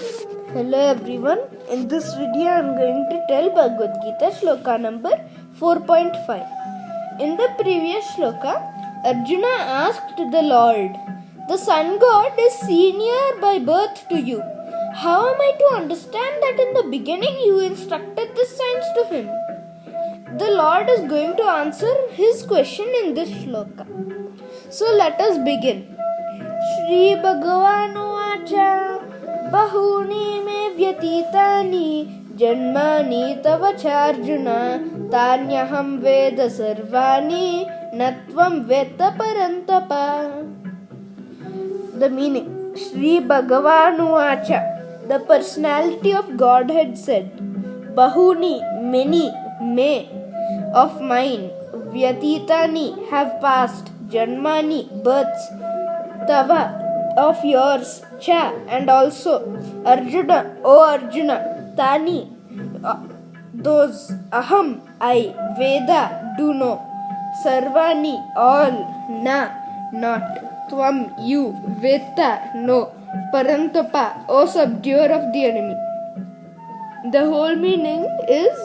Hello everyone, in this video I am going to tell Bhagavad Gita shloka number 4.5. In the previous shloka, Arjuna asked the Lord, "The sun god is senior by birth to you. How am I to understand that in the beginning you instructed this science to him?" The Lord is going to answer his question in this shloka. So let us begin. Shri Bhagavanuvacha Bahuni me vyatitani janmani tava charjuna tanyaham veda sarvani natvam veta parantapa. The meaning: Shri Bhagavanuvacha, the personality of Godhead said, Bahuni, many, me, of mine, vyatitani, have passed, janmani, births, tava, of yours, cha, and also, Arjuna, O Arjuna, tani, those, aham, I, veda, do know, sarvani, all, na, not, tvam, you, veta, no, parantapa, O subduer of the enemy. The whole meaning is,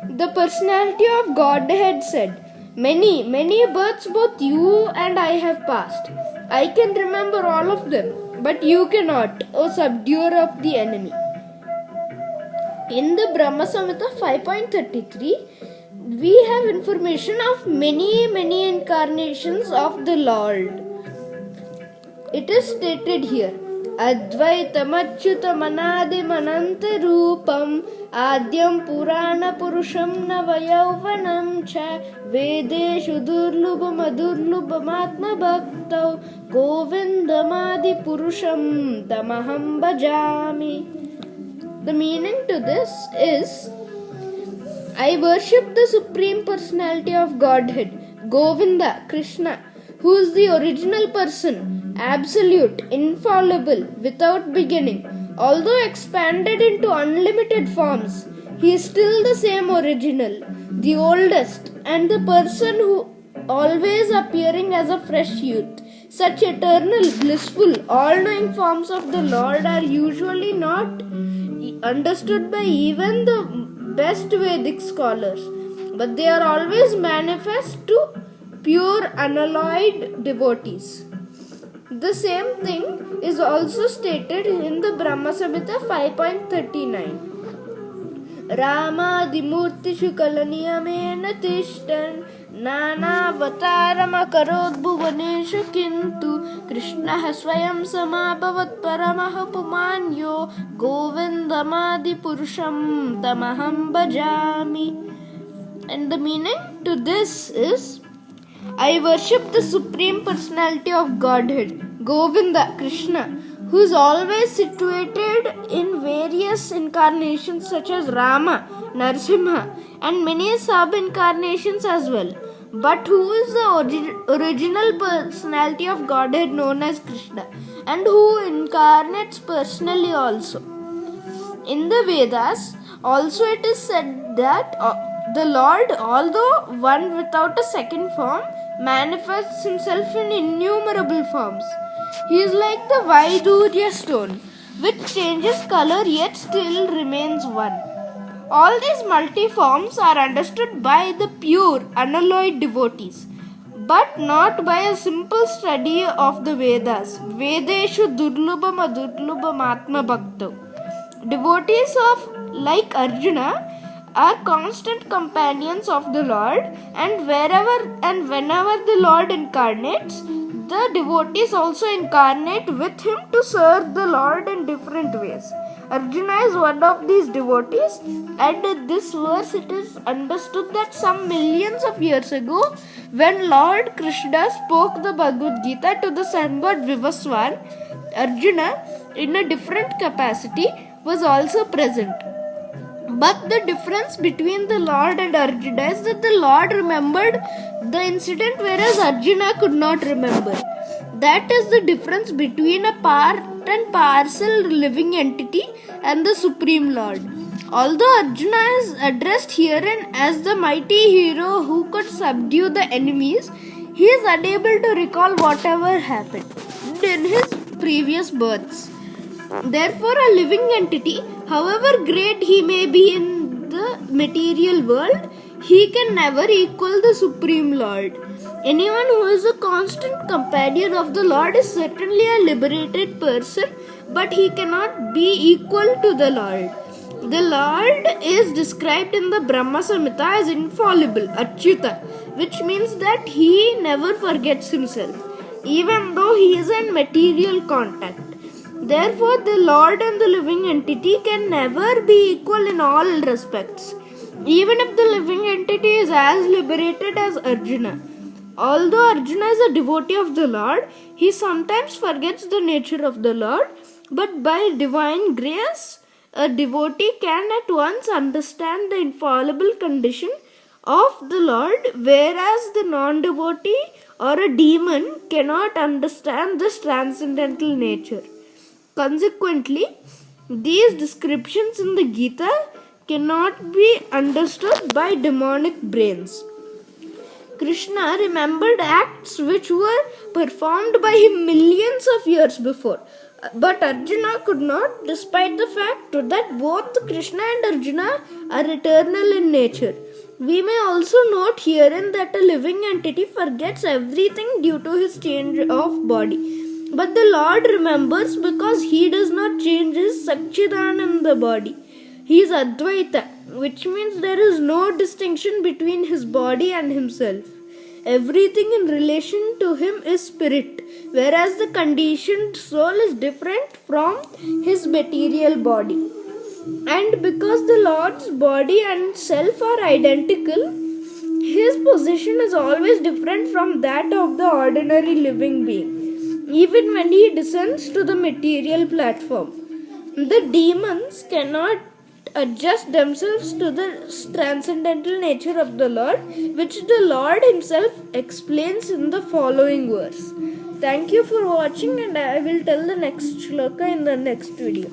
the personality of Godhead said, Many, many births both you and I have passed. I can remember all of them, but you cannot, O subduer of the enemy. In the Brahma Samhita 5.33, we have information of many, many incarnations of the Lord. It is stated here, Advaitam Achyutam Anadim Ananta Rupam Adyam Purana Purusham Navayauvanam Cha Vedeshu Durlubam Adurlubam Atma Bhaktau Govindamadi Purusham Tamaham Bhajami. The meaning to this is, I worship the Supreme Personality of Godhead, Govinda, Krishna, who is the original person, absolute, infallible, without beginning. Although expanded into unlimited forms, he is still the same original, the oldest, and the person who always appearing as a fresh youth. Such eternal, blissful, all-knowing forms of the Lord are usually not understood by even the best Vedic scholars, but they are always manifest to pure unalloyed devotees. The same thing is also stated in the Brahma Samhita 5.39. Ramadimurtishu kalaniyamena tishtan nanavataram akarod bhuvaneshu kintu Krishna swayam samabhavat paramah pumanyo govindamadi purusham tamaham bhajami. And the meaning to this is, I worship the Supreme Personality of Godhead, Govinda, Krishna, who is always situated in various incarnations such as Rama, Narsimha, and many sub-incarnations as well, but who is the original personality of Godhead known as Krishna, and who incarnates personally also. In the Vedas, also it is said that the Lord, although one without a second form, manifests himself in innumerable forms. He is like the Vaidurya stone, which changes color yet still remains one. All these multi-forms are understood by the pure, unalloyed devotees, but not by a simple study of the Vedas. Vedeshu Durlubam Adurlubam Atma Bhaktav. Devotees like Arjuna are constant companions of the Lord, and wherever and whenever the Lord incarnates, the devotees also incarnate with him to serve the Lord in different ways. Arjuna is one of these devotees, and in this verse it is understood that some millions of years ago, when Lord Krishna spoke the Bhagavad Gita to the sun god Vivaswan, Arjuna, in a different capacity, was also present. But the difference between the Lord and Arjuna is that the Lord remembered the incident whereas Arjuna could not remember. That is the difference between a part and parcel living entity and the Supreme Lord. Although Arjuna is addressed herein as the mighty hero who could subdue the enemies, he is unable to recall whatever happened in his previous births. Therefore, a living entity, however great he may be in the material world, he can never equal the Supreme Lord. Anyone who is a constant companion of the Lord is certainly a liberated person, but he cannot be equal to the Lord. The Lord is described in the Brahma Samhita as infallible, Achyuta, which means that he never forgets himself, even though he is in material contact. Therefore, the Lord and the living entity can never be equal in all respects, even if the living entity is as liberated as Arjuna. Although Arjuna is a devotee of the Lord, he sometimes forgets the nature of the Lord, but by divine grace, a devotee can at once understand the infallible condition of the Lord, whereas the non-devotee or a demon cannot understand this transcendental nature. Consequently, these descriptions in the Gita cannot be understood by demonic brains. Krishna remembered acts which were performed by him millions of years before. But Arjuna could not, despite the fact that both Krishna and Arjuna are eternal in nature. We may also note herein that a living entity forgets everything due to his change of body. But the Lord remembers because he does not change his Satchidananda body. He is Advaita, which means there is no distinction between his body and himself. Everything in relation to him is spirit, whereas the conditioned soul is different from his material body. And because the Lord's body and self are identical, his position is always different from that of the ordinary living being, even when he descends to the material platform. The demons cannot adjust themselves to the transcendental nature of the Lord, which the Lord himself explains in the following verse. Thank you for watching, and I will tell the next shloka in the next video.